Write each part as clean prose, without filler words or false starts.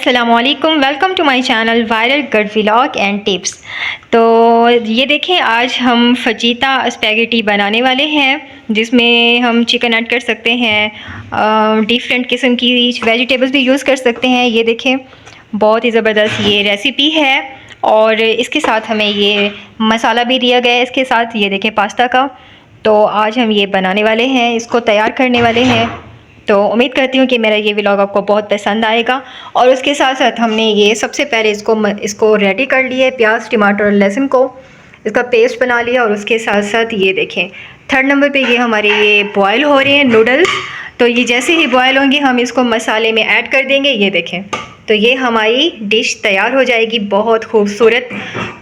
अस्सलामुअलैकुम, welcome to my channel viral good vlog and tips. तो ये देखें, आज हम फजीता स्पैगेटी बनाने वाले हैं, जिसमें हम चिकन ऐड कर सकते हैं, डिफरेंट किस्म की वेजिटेबल्स भी यूज़ कर सकते हैं। ये देखें, बहुत ही ज़बरदस्त ये रेसिपी है और इसके साथ हमें ये मसाला भी दिया गया है इसके साथ। ये देखें पास्ता का। तो आज हम ये बनाने वाले हैं, इसको तैयार करने वाले हैं। तो उम्मीद करती हूँ कि मेरा ये व्लॉग आपको बहुत पसंद आएगा। और उसके साथ साथ हमने ये सबसे पहले इसको रेडी कर लिया है, प्याज टमाटर और लहसुन को इसका पेस्ट बना लिया। और उसके साथ साथ ये देखें, थर्ड नंबर पे ये हमारे ये बॉयल हो रहे हैं नूडल्स। तो ये जैसे ही बॉयल होंगे हम इसको मसाले में ऐड कर देंगे। ये देखें, तो ये हमारी डिश तैयार हो जाएगी बहुत खूबसूरत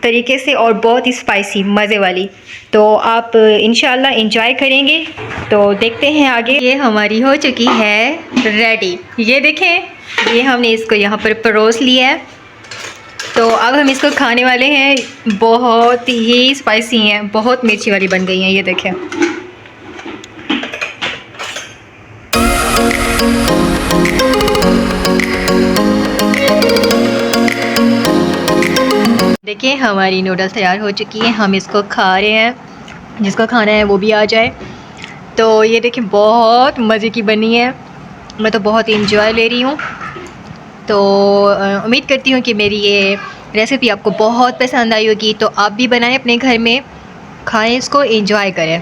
तरीके से और बहुत ही स्पाइसी मज़े वाली। तो आप इंशाल्लाह इंजॉय करेंगे। तो देखते हैं आगे। ये हमारी हो चुकी है रेडी। ये देखें, ये हमने इसको यहाँ पर परोस लिया है। तो अब हम इसको खाने वाले हैं। बहुत ही स्पाइसी हैं, बहुत मिर्ची वाली बन गई हैं। ये देखें, देखिए हमारी नूडल्स तैयार हो चुकी हैं। हम इसको खा रहे हैं, जिसको खाना है वो भी आ जाए। तो ये देखिए, बहुत मज़े की बनी है। मैं तो बहुत इंजॉय ले रही हूँ। तो उम्मीद करती हूँ कि मेरी ये रेसिपी आपको बहुत पसंद आई होगी। तो आप भी बनाएं अपने घर में, खाएं इसको, इंजॉय करें।